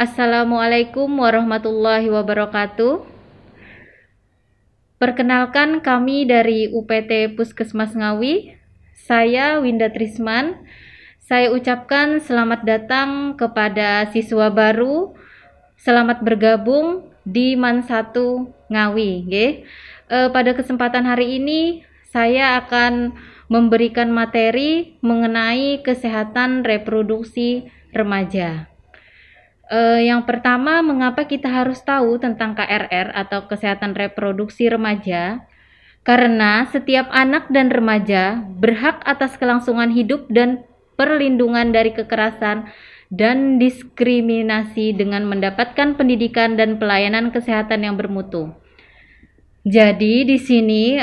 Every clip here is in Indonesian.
Assalamualaikum warahmatullahi wabarakatuh. Perkenalkan, kami dari UPT Puskesmas Ngawi. Saya Winda Trisman. Saya ucapkan selamat datang kepada siswa baru. Selamat bergabung di MAN 1 Ngawi. Pada kesempatan hari ini saya akan memberikan materi mengenai kesehatan reproduksi remaja. Yang pertama, mengapa kita harus tahu tentang KRR atau kesehatan reproduksi remaja? Karena setiap anak dan remaja berhak atas kelangsungan hidup dan perlindungan dari kekerasan dan diskriminasi dengan mendapatkan pendidikan dan pelayanan kesehatan yang bermutu. Jadi di sini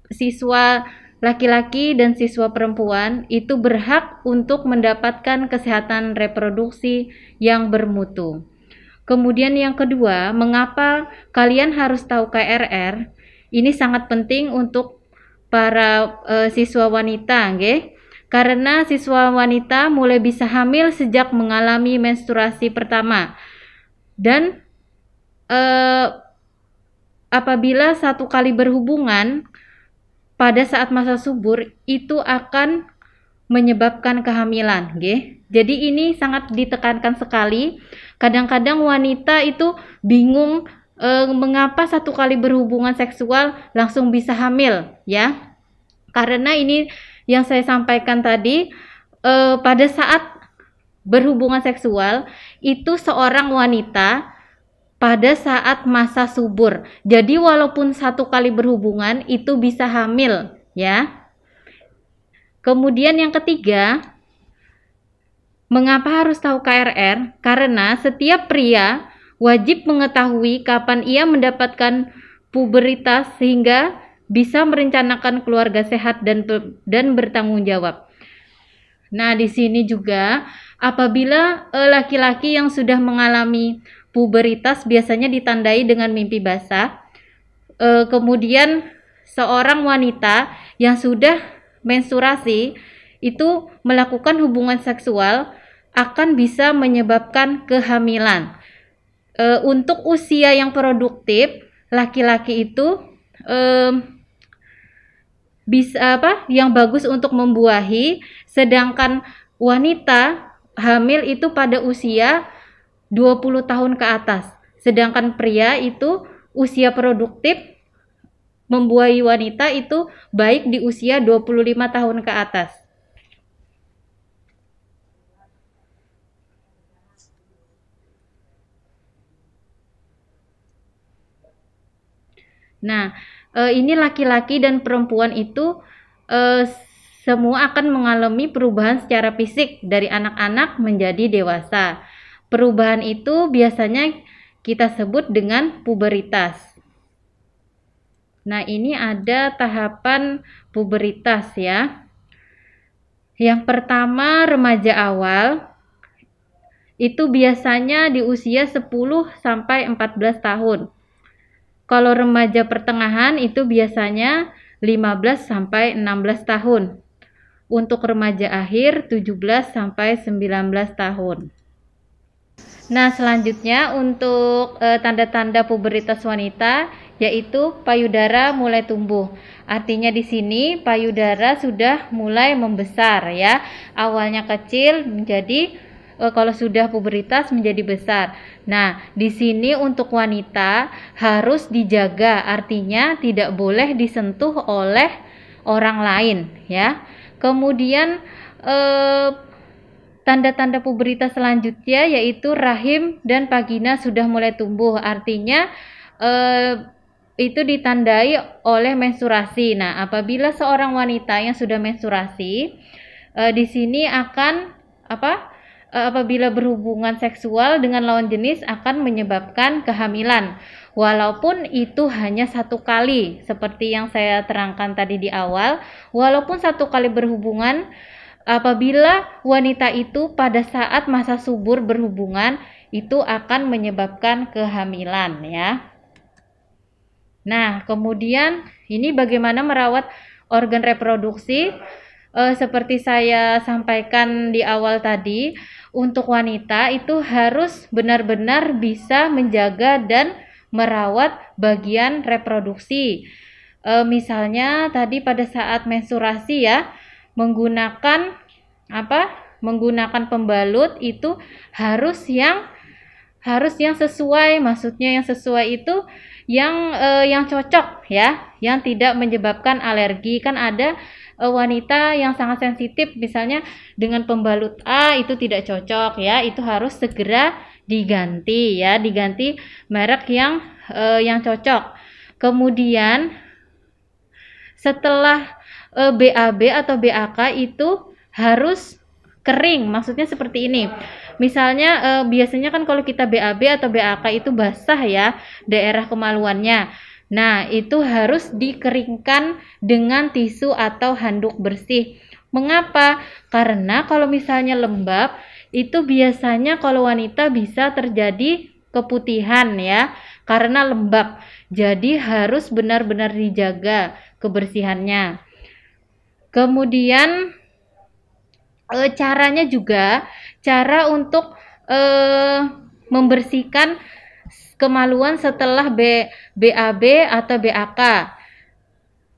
siswa laki-laki dan siswa perempuan itu berhak untuk mendapatkan kesehatan reproduksi yang bermutu. Kemudian yang kedua, mengapa kalian harus tahu KRR? Ini sangat penting untuk para siswa wanita, karena siswa wanita mulai bisa hamil sejak mengalami menstruasi pertama. Dan apabila satu kali berhubungan pada saat masa subur itu akan menyebabkan kehamilan, Jadi ini sangat ditekankan sekali. Kadang-kadang wanita itu bingung mengapa satu kali berhubungan seksual langsung bisa hamil, ya. Karena ini yang saya sampaikan tadi, pada saat berhubungan seksual itu seorang wanita pada saat masa subur. Jadi walaupun satu kali berhubungan itu bisa hamil, ya. Kemudian yang ketiga, mengapa harus tahu KRR? Karena setiap pria wajib mengetahui kapan ia mendapatkan pubertas sehingga bisa merencanakan keluarga sehat dan bertanggung jawab. Nah, di sini juga apabila laki-laki yang sudah mengalami pubertas biasanya ditandai dengan mimpi basah. Kemudian seorang wanita yang sudah menstruasi itu melakukan hubungan seksual akan bisa menyebabkan kehamilan. Untuk usia yang produktif, laki-laki itu bisa yang bagus untuk membuahi, sedangkan wanita hamil itu pada usia 20 tahun ke atas. Sedangkan pria itu usia produktif membuahi wanita itu baik di usia 25 tahun ke atas. Nah, ini laki-laki dan perempuan itu semua akan mengalami perubahan secara fisik dari anak-anak menjadi dewasa. Perubahan itu biasanya kita sebut dengan pubertas. Nah, ini ada tahapan pubertas, ya. Yang pertama, remaja awal. Itu biasanya di usia 10 sampai 14 tahun. Kalau remaja pertengahan itu biasanya 15 sampai 16 tahun. Untuk remaja akhir 17 sampai 19 tahun. Nah, selanjutnya untuk tanda-tanda pubertas wanita yaitu payudara mulai tumbuh. Artinya di sini payudara sudah mulai membesar, ya. Awalnya kecil menjadi kalau sudah pubertas menjadi besar. Nah, di sini untuk wanita harus dijaga, artinya tidak boleh disentuh oleh orang lain, ya. Kemudian tanda-tanda pubertas selanjutnya yaitu rahim dan vagina sudah mulai tumbuh, artinya itu ditandai oleh menstruasi. Nah, apabila seorang wanita yang sudah menstruasi, di sini akan apabila berhubungan seksual dengan lawan jenis akan menyebabkan kehamilan, walaupun itu hanya satu kali, seperti yang saya terangkan tadi di awal. Walaupun satu kali berhubungan, apabila wanita itu pada saat masa subur berhubungan, itu akan menyebabkan kehamilan, ya. Nah, kemudian ini bagaimana merawat organ reproduksi. seperti saya sampaikan di awal tadi, untuk wanita itu harus benar-benar bisa menjaga dan merawat bagian reproduksi. Misalnya tadi pada saat menstruasi ya, menggunakan menggunakan pembalut itu harus yang sesuai, maksudnya yang sesuai itu yang cocok ya, yang tidak menyebabkan alergi. Kan ada wanita yang sangat sensitif, misalnya dengan pembalut A itu tidak cocok ya, itu harus segera diganti ya, diganti merek yang cocok. Kemudian setelah BAB atau BAK itu harus kering, maksudnya seperti ini. Misalnya biasanya kan kalau kita BAB atau BAK itu basah ya daerah kemaluannya. Nah, itu harus dikeringkan dengan tisu atau handuk bersih. Mengapa? Karena kalau misalnya lembab, itu biasanya kalau wanita bisa terjadi keputihan ya, karena lembab. Jadi harus benar-benar dijaga kebersihannya. Kemudian caranya juga, cara untuk membersihkan kemaluan setelah BAB atau BAK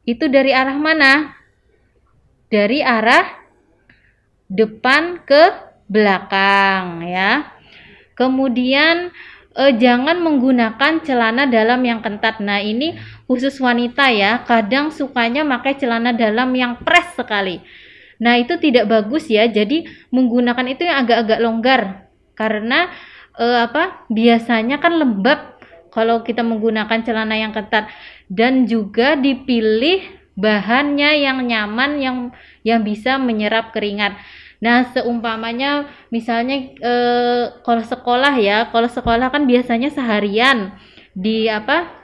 itu dari arah mana? Dari arah depan ke belakang ya. Kemudian jangan menggunakan celana dalam yang ketat. Nah, ini khusus wanita ya, kadang sukanya pakai celana dalam yang press sekali. Nah, itu tidak bagus ya. Jadi menggunakan itu yang agak-agak longgar, karena biasanya kan lembab kalau kita menggunakan celana yang ketat. Dan juga dipilih bahannya yang nyaman, yang bisa menyerap keringat. Nah, seumpamanya misalnya kalau sekolah ya, kalau sekolah kan biasanya seharian di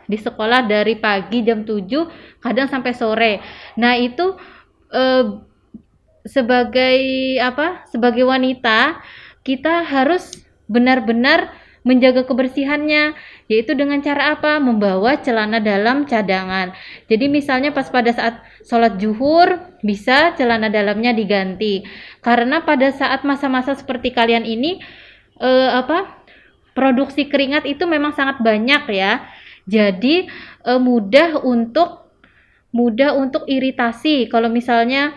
sekolah dari pagi jam 7 kadang sampai sore. Nah, itu sebagai wanita kita harus benar-benar menjaga kebersihannya, yaitu dengan cara apa? Membawa celana dalam cadangan. Jadi misalnya pas pada saat sholat zuhur bisa celana dalamnya diganti, karena pada saat masa-masa seperti kalian ini produksi keringat itu memang sangat banyak ya. Jadi mudah untuk iritasi. Kalau misalnya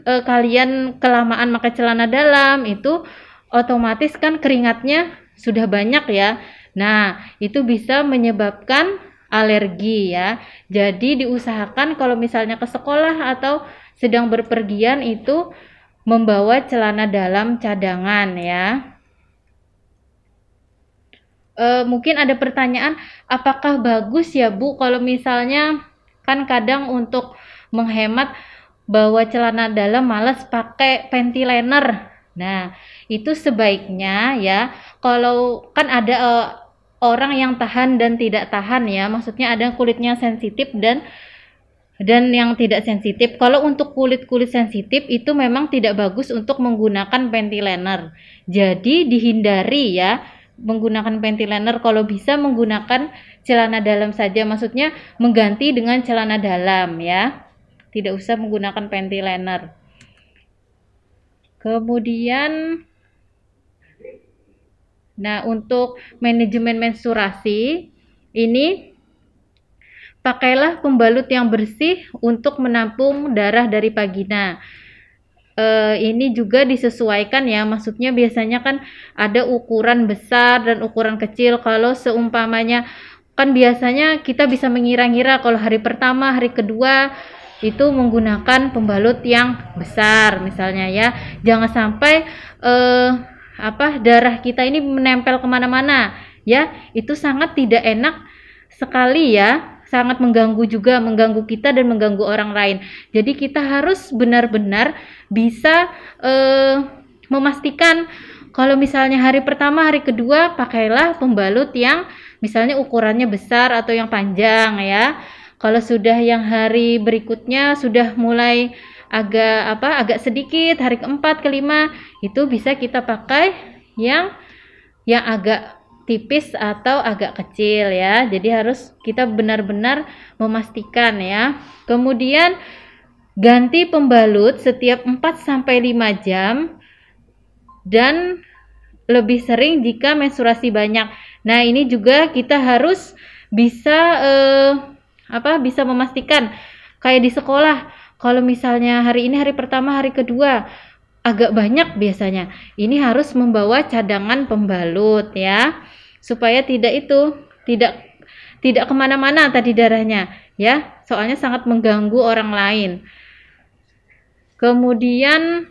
kalian kelamaan pakai celana dalam, itu otomatis kan keringatnya sudah banyak ya. Nah, itu bisa menyebabkan alergi ya. Jadi diusahakan kalau misalnya ke sekolah atau sedang berpergian itu membawa celana dalam cadangan ya. Mungkin ada pertanyaan, apakah bagus ya Bu kalau misalnya kan kadang untuk menghemat bawa celana dalam malas pakai panty liner. Nah, itu sebaiknya ya, kalau kan ada orang yang tahan dan tidak tahan ya, maksudnya ada kulitnya sensitif dan yang tidak sensitif. Kalau untuk kulit sensitif itu memang tidak bagus untuk menggunakan panty liner. Jadi dihindari ya menggunakan panty liner, kalau bisa menggunakan celana dalam saja, maksudnya mengganti dengan celana dalam ya. Tidak usah menggunakan panty liner. Kemudian untuk manajemen menstruasi ini pakailah pembalut yang bersih untuk menampung darah dari vagina. Ini juga disesuaikan ya, maksudnya biasanya kan ada ukuran besar dan ukuran kecil. Kalau seumpamanya kan biasanya kita bisa mengira-ngira kalau hari pertama, hari kedua itu menggunakan pembalut yang besar misalnya ya. Jangan sampai darah kita ini menempel kemana-mana ya, itu sangat tidak enak sekali ya, sangat mengganggu kita dan mengganggu orang lain. Jadi kita harus benar-benar bisa memastikan kalau misalnya hari pertama, hari kedua pakailah pembalut yang misalnya ukurannya besar atau yang panjang ya. Kalau sudah yang hari berikutnya sudah mulai agak sedikit, hari keempat, kelima itu bisa kita pakai yang agak tipis atau agak kecil ya. Jadi harus kita benar-benar memastikan ya. Kemudian Ganti pembalut setiap 4-5 jam dan lebih sering jika menstruasi banyak. Nah, ini juga kita harus bisa bisa memastikan kayak di sekolah. Kalau misalnya hari ini hari pertama, hari kedua agak banyak biasanya. Ini harus membawa cadangan pembalut ya, supaya tidak kemana-mana tadi darahnya ya, soalnya sangat mengganggu orang lain. Kemudian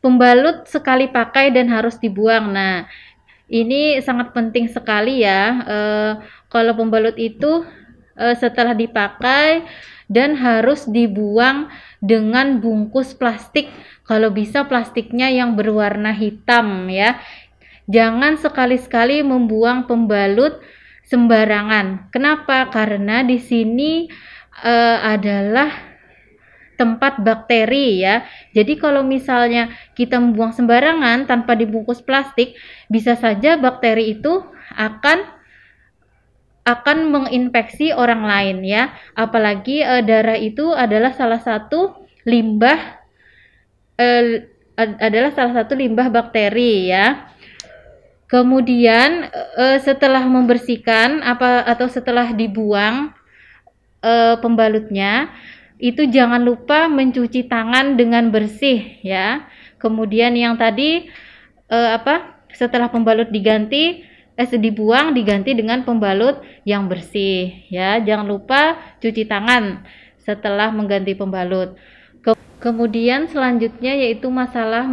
pembalut sekali pakai dan harus dibuang. Nah, ini sangat penting sekali ya. Kalau pembalut itu setelah dipakai dan harus dibuang dengan bungkus plastik. Kalau bisa plastiknya yang berwarna hitam ya. Jangan sekali-sekali membuang pembalut sembarangan. Kenapa? Karena di sini adalah tempat bakteri ya. Jadi kalau misalnya kita membuang sembarangan tanpa dibungkus plastik, bisa saja bakteri itu akan menginfeksi orang lain ya. Apalagi darah itu adalah salah satu limbah bakteri ya. Kemudian setelah membersihkan atau setelah dibuang pembalutnya, itu jangan lupa mencuci tangan dengan bersih ya. Kemudian yang tadi setelah pembalut dibuang, diganti dengan pembalut yang bersih ya. Jangan lupa cuci tangan setelah mengganti pembalut. Kemudian selanjutnya yaitu masalah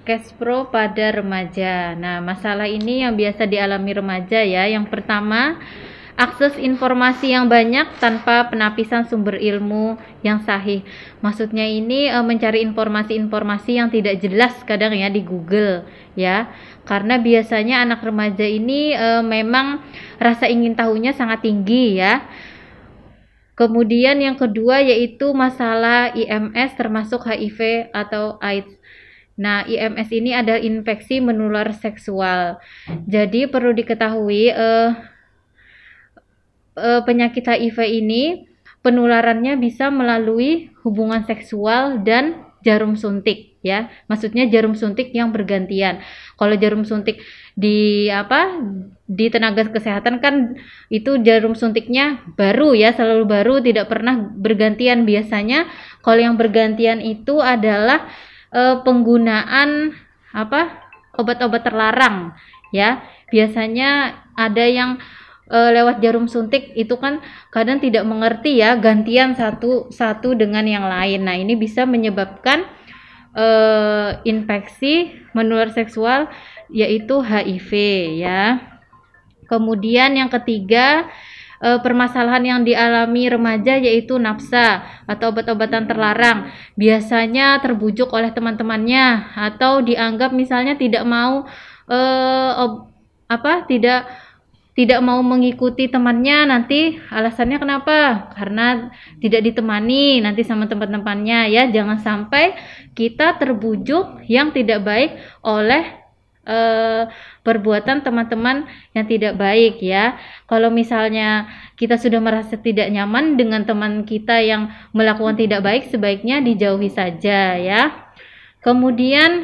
cash flow pada remaja. Nah, masalah ini yang biasa dialami remaja ya. Yang pertama, akses informasi yang banyak tanpa penapisan sumber ilmu yang sahih. Maksudnya ini mencari informasi-informasi yang tidak jelas kadang ya di Google ya. Karena biasanya anak remaja ini memang rasa ingin tahunya sangat tinggi ya. Kemudian yang kedua yaitu masalah IMS termasuk HIV atau AIDS. Nah, IMS ini adalah infeksi menular seksual. Jadi perlu diketahui penyakit HIV ini penularannya bisa melalui hubungan seksual dan jarum suntik ya. Maksudnya jarum suntik yang bergantian. Kalau jarum suntik di tenaga kesehatan kan itu jarum suntiknya baru ya, selalu baru, tidak pernah bergantian. Biasanya kalau yang bergantian itu adalah penggunaan obat-obat terlarang ya. Biasanya ada yang lewat jarum suntik itu kan kadang tidak mengerti ya, gantian satu dengan yang lain. Nah, ini bisa menyebabkan infeksi menular seksual yaitu HIV ya. Kemudian yang ketiga, permasalahan yang dialami remaja yaitu nafsa atau obat-obatan terlarang. Biasanya terbujuk oleh teman-temannya atau dianggap misalnya tidak mau tidak mau mengikuti temannya. Nanti alasannya kenapa? Karena tidak ditemani nanti sama teman-temannya ya. Jangan sampai kita terbujuk yang tidak baik oleh perbuatan teman-teman yang tidak baik ya. Kalau misalnya kita sudah merasa tidak nyaman dengan teman kita yang melakukan tidak baik, sebaiknya dijauhi saja ya. Kemudian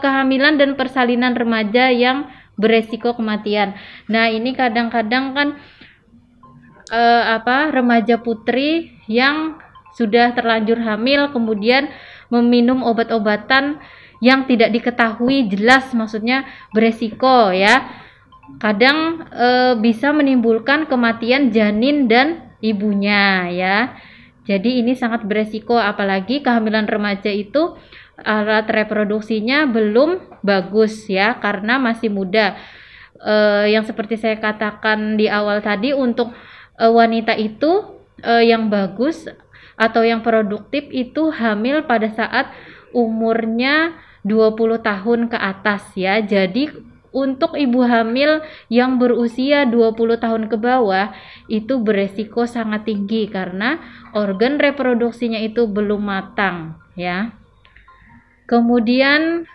kehamilan dan persalinan remaja yang beresiko kematian. Nah, ini kadang-kadang kan remaja putri yang sudah terlanjur hamil kemudian meminum obat-obatan yang tidak diketahui jelas, maksudnya beresiko ya. Kadang bisa menimbulkan kematian janin dan ibunya ya. Jadi ini sangat beresiko, apalagi kehamilan remaja itu alat reproduksinya belum bagus ya, karena masih muda. Yang seperti saya katakan di awal tadi, untuk wanita itu yang bagus atau yang produktif itu hamil pada saat umurnya 20 tahun ke atas ya. Jadi untuk ibu hamil yang berusia 20 tahun ke bawah itu beresiko sangat tinggi karena organ reproduksinya itu belum matang ya. Kemudian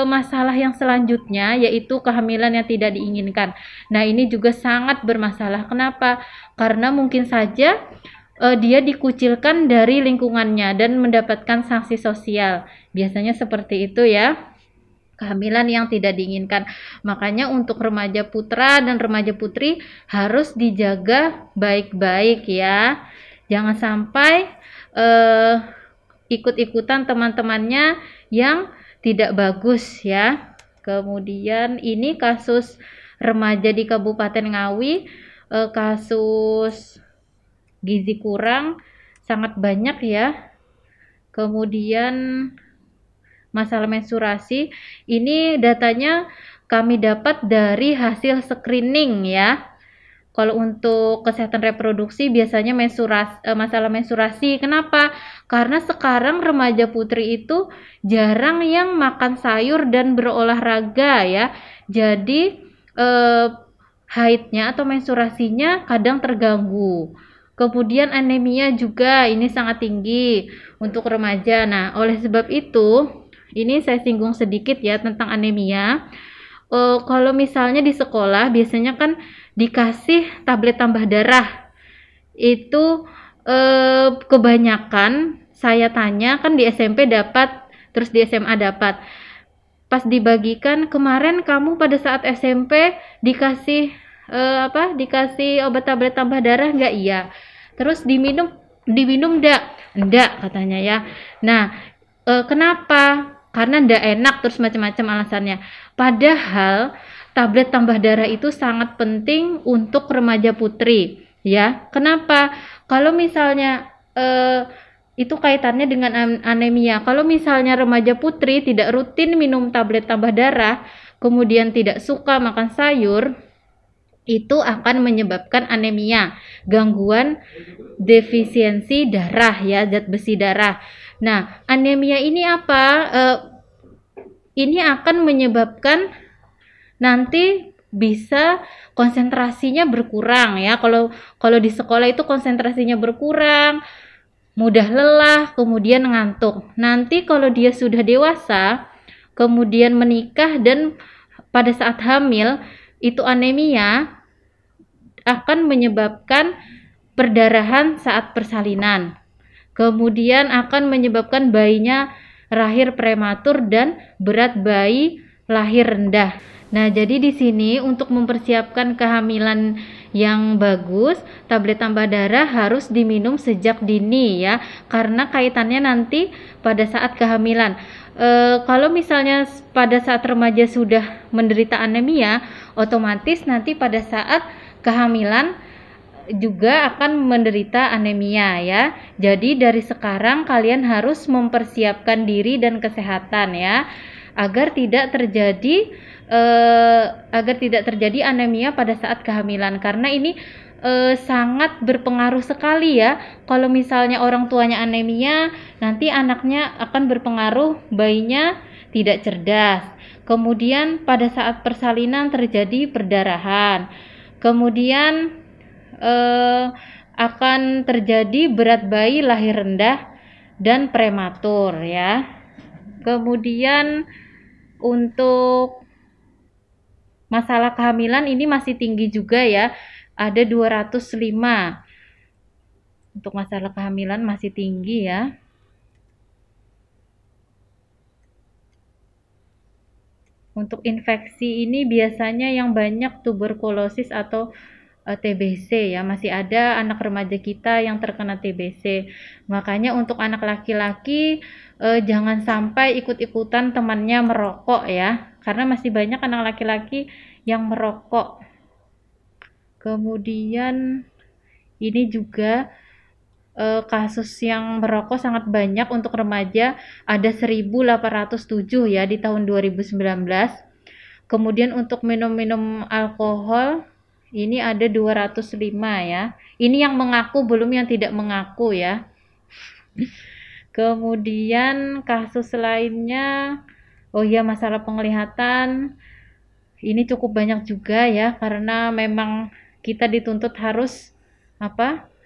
masalah yang selanjutnya yaitu kehamilan yang tidak diinginkan. Nah, ini juga sangat bermasalah. Kenapa? Karena mungkin saja dia dikucilkan dari lingkungannya dan mendapatkan sanksi sosial. Biasanya seperti itu ya. Kehamilan yang tidak diinginkan. Makanya untuk remaja putra dan remaja putri harus dijaga baik-baik ya. Jangan sampai ikut-ikutan teman-temannya yang tidak bagus ya. Kemudian ini kasus remaja di Kabupaten Ngawi, kasus gizi kurang sangat banyak ya. Kemudian masalah menstruasi, ini datanya kami dapat dari hasil screening ya. Kalau untuk kesehatan reproduksi biasanya masalah menstruasi. Kenapa? Karena sekarang remaja putri itu jarang yang makan sayur dan berolahraga ya. Jadi haidnya atau menstruasinya kadang terganggu. Kemudian anemia juga ini sangat tinggi untuk remaja. Nah, oleh sebab itu ini saya singgung sedikit ya tentang anemia. Kalau misalnya di sekolah biasanya kan dikasih tablet tambah darah. Itu kebanyakan saya tanya kan di SMP dapat, terus di SMA dapat. Pas dibagikan kemarin kamu pada saat SMP dikasih dikasih obat tablet tambah darah nggak? Iya. Terus diminum enggak katanya ya. Nah, kenapa? Karena ndak enak, terus macam-macam alasannya. Padahal tablet tambah darah itu sangat penting untuk remaja putri ya. Kenapa? Kalau misalnya itu kaitannya dengan anemia. Kalau misalnya remaja putri tidak rutin minum tablet tambah darah, kemudian tidak suka makan sayur, itu akan menyebabkan anemia, gangguan defisiensi darah ya, zat besi darah. Nah, anemia ini apa? Ini akan menyebabkan nanti bisa konsentrasinya berkurang ya. Kalau di sekolah itu konsentrasinya berkurang, mudah lelah, kemudian ngantuk. Nanti kalau dia sudah dewasa, kemudian menikah dan pada saat hamil, itu anemia akan menyebabkan perdarahan saat persalinan. Kemudian akan menyebabkan bayinya lahir prematur dan berat bayi lahir rendah. Nah, jadi di sini untuk mempersiapkan kehamilan yang bagus, tablet tambah darah harus diminum sejak dini ya, karena kaitannya nanti pada saat kehamilan. Kalau misalnya pada saat remaja sudah menderita anemia, otomatis nanti pada saat kehamilan juga akan menderita anemia ya. Jadi dari sekarang kalian harus mempersiapkan diri dan kesehatan ya, agar tidak terjadi anemia pada saat kehamilan, karena ini sangat berpengaruh sekali ya. Kalau misalnya orang tuanya anemia, nanti anaknya akan berpengaruh, bayinya tidak cerdas. Kemudian pada saat persalinan terjadi perdarahan. Kemudian akan terjadi berat bayi lahir rendah dan prematur ya. Kemudian untuk masalah kehamilan ini masih tinggi juga ya, ada 205. Untuk masalah kehamilan masih tinggi ya. Untuk infeksi ini biasanya yang banyak tuberkulosis atau TBC ya, masih ada anak remaja kita yang terkena TBC. Makanya untuk anak laki-laki jangan sampai ikut-ikutan temannya merokok ya, karena masih banyak anak laki-laki yang merokok. Kemudian ini juga kasus yang merokok sangat banyak untuk remaja, ada 1.807 ya di tahun 2019. Kemudian untuk minum-minum alkohol ini ada 205 ya. Ini yang mengaku, belum yang tidak mengaku ya. Kemudian kasus lainnya, oh ya, masalah penglihatan. Ini cukup banyak juga ya, karena memang kita dituntut harus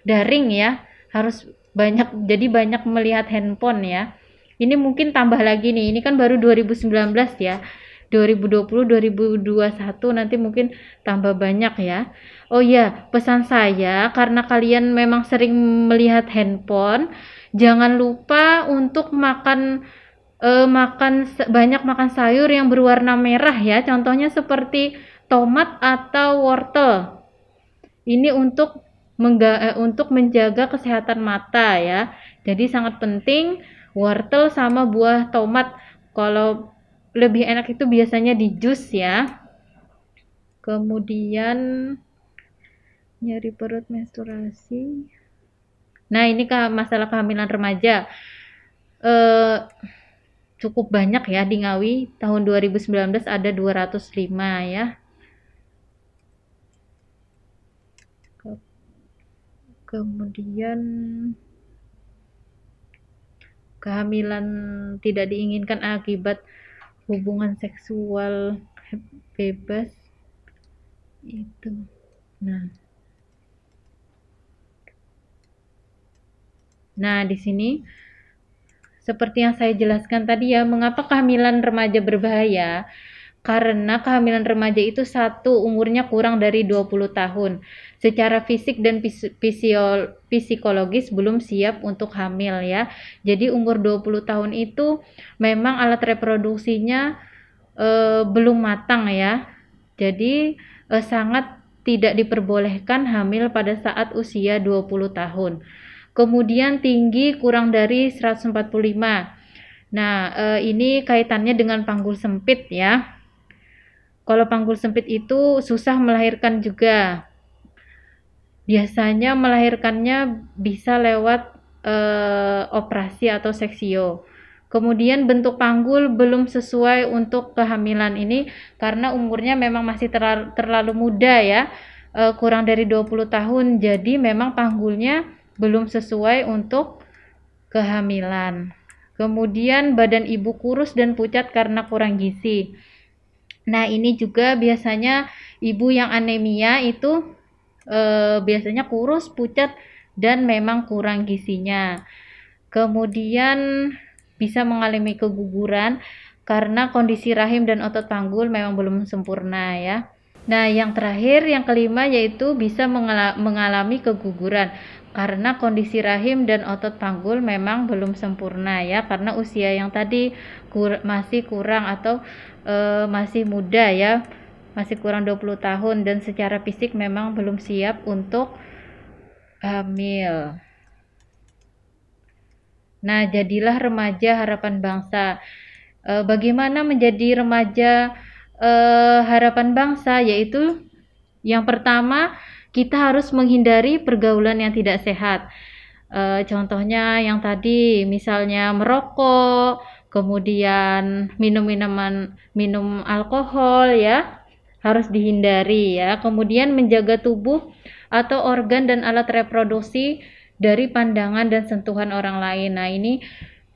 daring ya. Harus jadi banyak melihat handphone ya. Ini mungkin tambah lagi nih. Ini kan baru 2019 ya. 2020 2021 nanti mungkin tambah banyak ya. Oh ya, pesan saya karena kalian memang sering melihat handphone, jangan lupa untuk banyak makan sayur yang berwarna merah ya. Contohnya seperti tomat atau wortel. Ini untuk menjaga kesehatan mata ya. Jadi sangat penting wortel sama buah tomat. Kalau lebih enak itu biasanya di jus ya. Kemudian nyeri perut, menstruasi. Nah, ini masalah kehamilan remaja. Cukup banyak ya di Ngawi. Tahun 2019 ada 205 ya. Kemudian kehamilan tidak diinginkan akibat hubungan seksual bebas itu. Nah, di sini seperti yang saya jelaskan tadi ya, mengapa kehamilan remaja berbahaya? Karena kehamilan remaja itu satu, umurnya kurang dari 20 tahun. Secara fisik dan psikologis belum siap untuk hamil ya. Jadi umur 20 tahun itu memang alat reproduksinya belum matang ya. Jadi sangat tidak diperbolehkan hamil pada saat usia 20 tahun. Kemudian tinggi kurang dari 145. Nah, ini kaitannya dengan panggul sempit ya. Kalau panggul sempit itu susah melahirkan juga. Biasanya melahirkannya bisa lewat operasi atau seksio. Kemudian bentuk panggul belum sesuai untuk kehamilan ini karena umurnya memang masih terlalu muda ya. Kurang dari 20 tahun. Jadi memang panggulnya belum sesuai untuk kehamilan. Kemudian badan ibu kurus dan pucat karena kurang gizi. Nah, ini juga biasanya ibu yang anemia itu biasanya kurus, pucat, dan memang kurang gizinya. Kemudian bisa mengalami keguguran karena kondisi rahim dan otot panggul memang belum sempurna ya. Nah, yang terakhir, yang kelima yaitu bisa mengalami keguguran karena kondisi rahim dan otot panggul memang belum sempurna ya, karena usia yang tadi masih kurang atau masih muda ya, masih kurang 20 tahun dan secara fisik memang belum siap untuk hamil. Nah, jadilah remaja harapan bangsa. Bagaimana menjadi remaja harapan bangsa? Yaitu yang pertama, kita harus menghindari pergaulan yang tidak sehat. Contohnya yang tadi, misalnya merokok, kemudian minum alkohol ya, harus dihindari ya. Kemudian menjaga tubuh atau organ dan alat reproduksi dari pandangan dan sentuhan orang lain. Nah, ini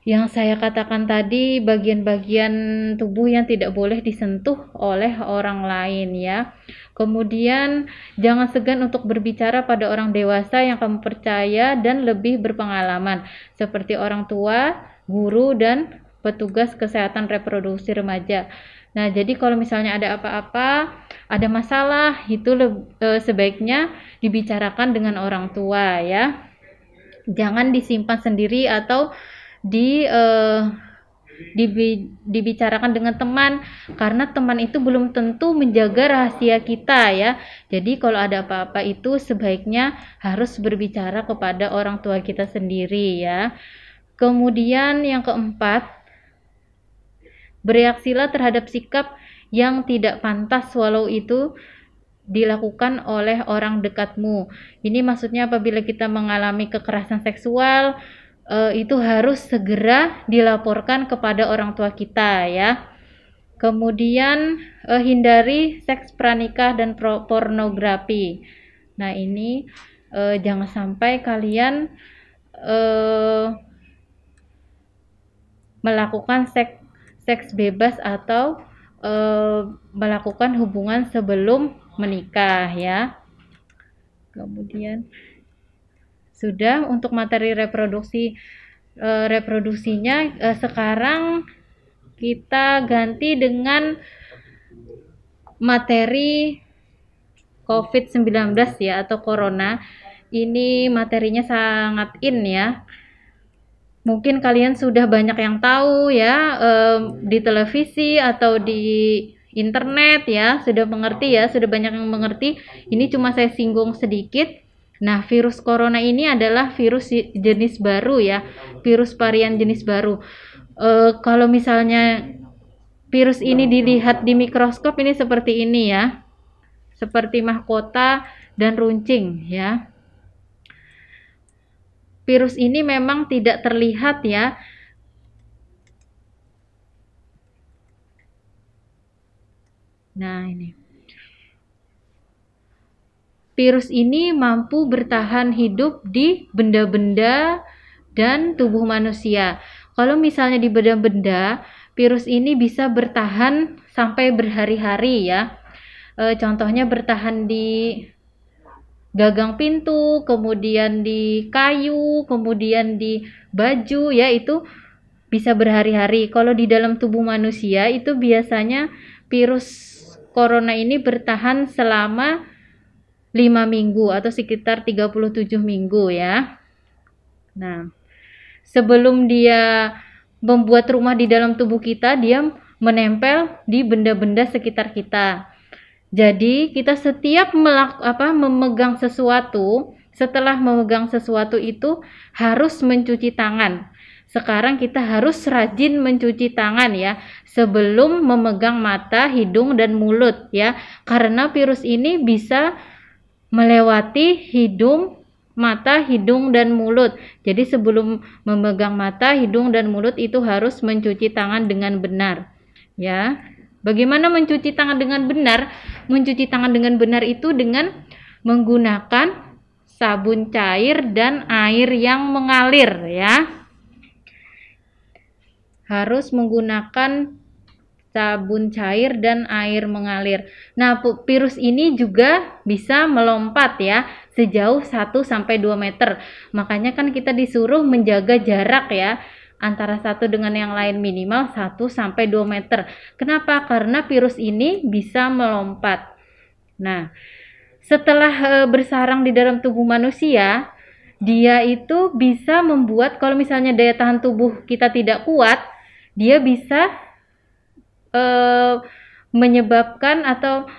yang saya katakan tadi, bagian-bagian tubuh yang tidak boleh disentuh oleh orang lain ya. Kemudian jangan segan untuk berbicara pada orang dewasa yang kamu percaya dan lebih berpengalaman, seperti orang tua, guru, dan petugas kesehatan reproduksi remaja. Nah, jadi kalau misalnya ada apa-apa, ada masalah, itu sebaiknya dibicarakan dengan orang tua ya. Jangan disimpan sendiri atau dibicarakan dengan teman, karena teman itu belum tentu menjaga rahasia kita ya. Jadi kalau ada apa-apa itu sebaiknya harus berbicara kepada orang tua kita sendiri ya. Kemudian yang keempat, bereaksilah terhadap sikap yang tidak pantas walau itu dilakukan oleh orang dekatmu. Ini maksudnya apabila kita mengalami kekerasan seksual, itu harus segera dilaporkan kepada orang tua kita ya. Kemudian hindari seks pranikah dan pornografi. Nah, ini jangan sampai kalian melakukan seks bebas atau melakukan hubungan sebelum menikah ya. Kemudian sudah untuk materi reproduksinya sekarang kita ganti dengan materi COVID-19 ya, atau corona. Ini materinya sangat in ya. Mungkin kalian sudah banyak yang tahu ya, di televisi atau di internet ya, sudah mengerti ya, sudah banyak yang mengerti. Ini cuma saya singgung sedikit. Nah, virus corona ini adalah virus jenis baru ya, virus varian jenis baru. Kalau misalnya virus ini dilihat di mikroskop, ini seperti ini ya, seperti mahkota dan runcing ya. Virus ini memang tidak terlihat ya. Nah, ini. Virus ini mampu bertahan hidup di benda-benda dan tubuh manusia. Kalau misalnya di benda-benda, virus ini bisa bertahan sampai berhari-hari ya. Contohnya bertahan di gagang pintu, kemudian di kayu, kemudian di baju ya, itu bisa berhari-hari. Kalau di dalam tubuh manusia itu biasanya virus corona ini bertahan selama 5 minggu atau sekitar 37 minggu ya. Nah, sebelum dia membuat rumah di dalam tubuh kita, dia menempel di benda-benda sekitar kita. Jadi kita setiap memegang sesuatu, setelah memegang sesuatu itu harus mencuci tangan. Sekarang kita harus rajin mencuci tangan ya, sebelum memegang mata, hidung, dan mulut ya. Karena virus ini bisa melewati hidung, mata, hidung, dan mulut. Jadi sebelum memegang mata, hidung, dan mulut itu harus mencuci tangan dengan benar ya. Bagaimana mencuci tangan dengan benar? Mencuci tangan dengan benar itu dengan menggunakan sabun cair dan air yang mengalir ya. Harus menggunakan sabun cair dan air mengalir. Nah, virus ini juga bisa melompat ya, sejauh 1-2 meter. Makanya kan kita disuruh menjaga jarak ya, antara satu dengan yang lain minimal 1-2 meter. Kenapa? Karena virus ini bisa melompat. Nah, setelah bersarang di dalam tubuh manusia, dia itu bisa membuat, kalau misalnya daya tahan tubuh kita tidak kuat, dia bisa menyebabkan atau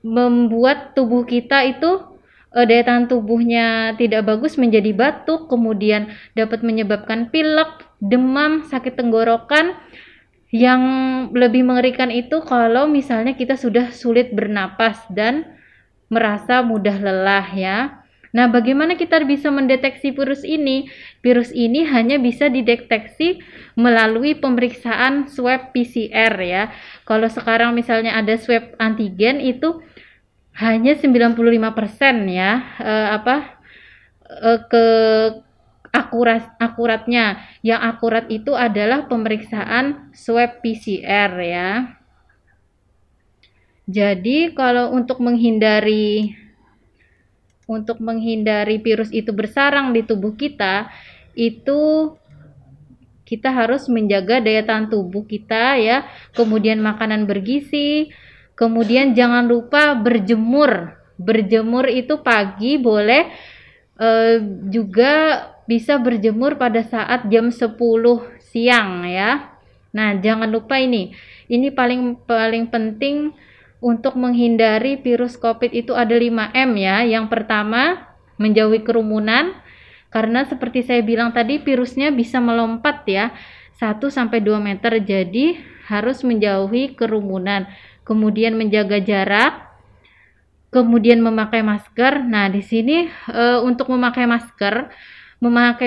membuat tubuh kita itu daya tahan tubuhnya tidak bagus, menjadi batuk, kemudian dapat menyebabkan pilek, demam, sakit tenggorokan. Yang lebih mengerikan itu kalau misalnya kita sudah sulit bernapas dan merasa mudah lelah ya. Nah, bagaimana kita bisa mendeteksi virus ini? Virus ini hanya bisa dideteksi melalui pemeriksaan swab PCR ya. Kalau sekarang misalnya ada swab antigen itu hanya 95% ya, ke akuratnya. Yang akurat itu adalah pemeriksaan swab PCR ya. Jadi kalau untuk menghindari virus itu bersarang di tubuh kita, itu kita harus menjaga daya tahan tubuh kita ya, kemudian makanan bergizi, kemudian jangan lupa berjemur. Berjemur itu pagi boleh, juga bisa berjemur pada saat jam 10 siang ya. Nah, jangan lupa ini paling penting. Untuk menghindari virus COVID itu ada 5M ya. Yang pertama, menjauhi kerumunan. Karena seperti saya bilang tadi, virusnya bisa melompat ya, 1-2 meter. Jadi harus menjauhi kerumunan. Kemudian menjaga jarak. Kemudian memakai masker. Nah, di sini untuk memakai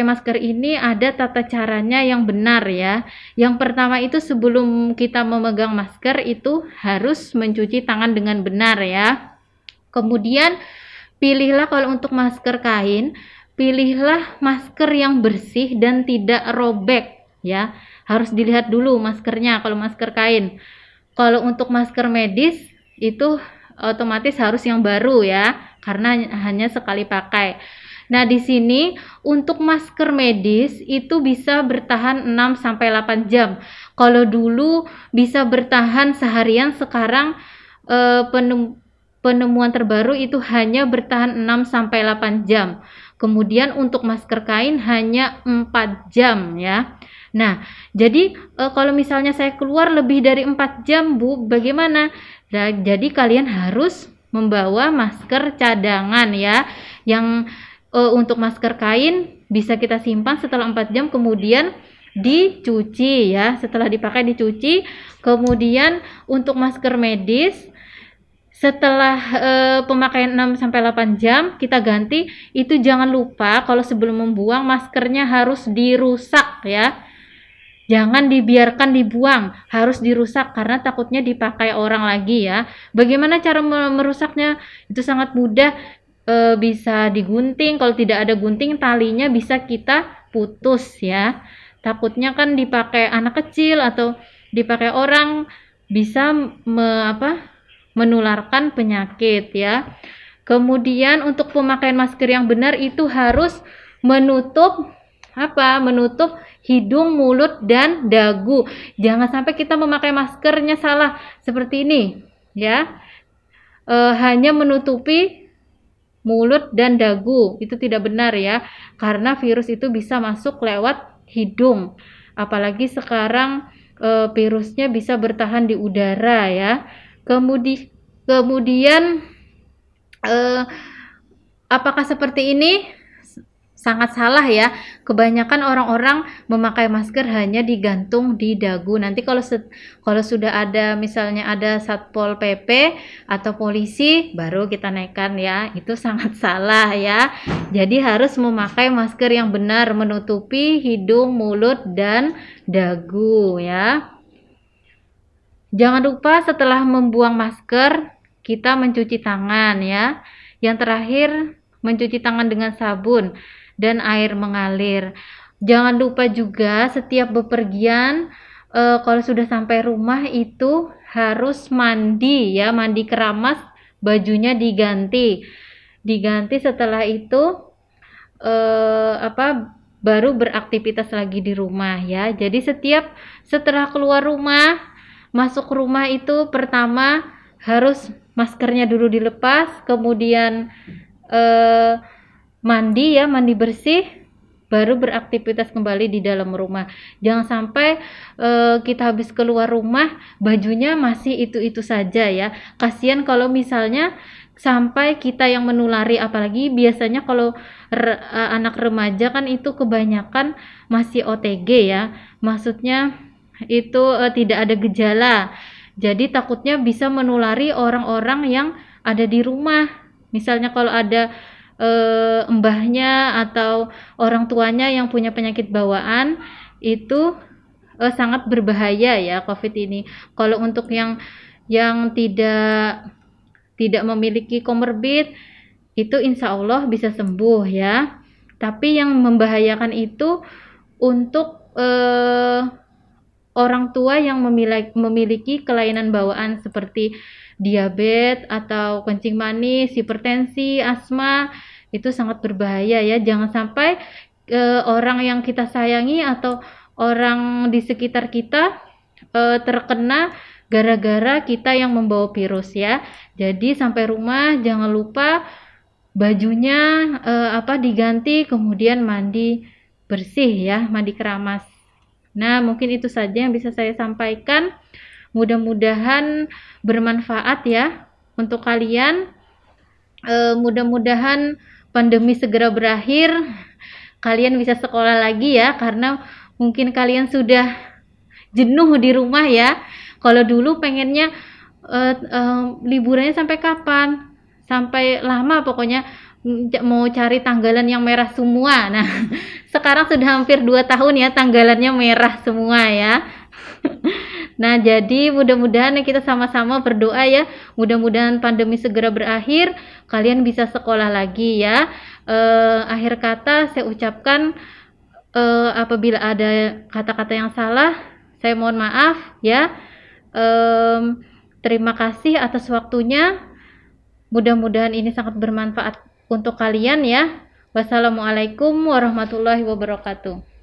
masker ini ada tata caranya yang benar ya. Yang pertama itu sebelum kita memegang masker itu harus mencuci tangan dengan benar ya. Kemudian pilihlah, kalau untuk masker kain, pilihlah masker yang bersih dan tidak robek ya. Harus dilihat dulu maskernya kalau masker kain. Kalau untuk masker medis itu otomatis harus yang baru ya, karena hanya sekali pakai. Nah, di sini untuk masker medis itu bisa bertahan 6-8 jam. Kalau dulu bisa bertahan seharian, sekarang penemuan terbaru itu hanya bertahan 6-8 jam. Kemudian untuk masker kain hanya 4 jam ya. Nah, jadi kalau misalnya saya keluar lebih dari 4 jam, Bu, bagaimana? Nah, jadi kalian harus membawa masker cadangan ya. Yang untuk masker kain bisa kita simpan setelah 4 jam, kemudian dicuci ya. Setelah dipakai dicuci. Kemudian untuk masker medis setelah pemakaian 6-8 jam kita ganti. Itu jangan lupa kalau sebelum membuang maskernya harus dirusak ya. Jangan dibiarkan dibuang, harus dirusak karena takutnya dipakai orang lagi ya. Bagaimana cara merusaknya? Itu sangat mudah, bisa digunting. Kalau tidak ada gunting, talinya bisa kita putus ya. Takutnya kan dipakai anak kecil atau dipakai orang, bisa menularkan penyakit ya. Kemudian untuk pemakaian masker yang benar itu harus menutup hidung, mulut, dan dagu. Jangan sampai kita memakai maskernya salah seperti ini ya. Hanya menutupi mulut dan dagu, itu tidak benar ya, karena virus itu bisa masuk lewat hidung. Apalagi sekarang virusnya bisa bertahan di udara ya. Kemudian apakah seperti ini? Sangat salah ya. Kebanyakan orang-orang memakai masker hanya digantung di dagu. Nanti kalau sudah ada, misalnya ada Satpol PP atau polisi, baru kita naikkan ya. Itu sangat salah ya. Jadi harus memakai masker yang benar, menutupi hidung, mulut, dan dagu ya. Jangan lupa setelah membuang masker kita mencuci tangan ya. Yang terakhir, mencuci tangan dengan sabun dan air mengalir. Jangan lupa juga setiap bepergian, kalau sudah sampai rumah itu harus mandi ya, mandi keramas, bajunya diganti. Setelah itu baru beraktivitas lagi di rumah ya. Jadi setelah keluar rumah, masuk rumah itu pertama harus maskernya dulu dilepas, kemudian mandi bersih, baru beraktivitas kembali di dalam rumah. Jangan sampai kita habis keluar rumah bajunya masih itu saja ya. Kasihan kalau misalnya sampai kita yang menulari, apalagi biasanya kalau anak remaja kan itu kebanyakan masih OTG ya. Maksudnya itu tidak ada gejala. Jadi takutnya bisa menulari orang-orang yang ada di rumah. Misalnya kalau ada mbahnya atau orang tuanya yang punya penyakit bawaan, itu sangat berbahaya ya COVID ini. Kalau untuk yang tidak memiliki komorbid, itu insya Allah bisa sembuh ya. Tapi yang membahayakan itu untuk orang tua yang memiliki kelainan bawaan seperti diabetes atau kencing manis, hipertensi, asma, itu sangat berbahaya ya. Jangan sampai orang yang kita sayangi atau orang di sekitar kita terkena gara-gara kita yang membawa virus ya. Jadi sampai rumah jangan lupa bajunya diganti, kemudian mandi bersih ya, mandi keramas. Nah, mungkin itu saja yang bisa saya sampaikan. Mudah-mudahan bermanfaat ya untuk kalian. Mudah-mudahan pandemi segera berakhir, kalian bisa sekolah lagi ya, karena mungkin kalian sudah jenuh di rumah ya. Kalau dulu pengennya liburannya sampai kapan? Sampai lama pokoknya, mau cari tanggalan yang merah semua. Nah, sekarang sudah hampir 2 tahun ya tanggalannya merah semua ya. Nah, jadi mudah-mudahan kita sama-sama berdoa ya, mudah-mudahan pandemi segera berakhir, kalian bisa sekolah lagi ya. Akhir kata saya ucapkan, apabila ada kata-kata yang salah, saya mohon maaf ya. Terima kasih atas waktunya. Mudah-mudahan ini sangat bermanfaat untuk kalian ya. Wassalamualaikum warahmatullahi wabarakatuh.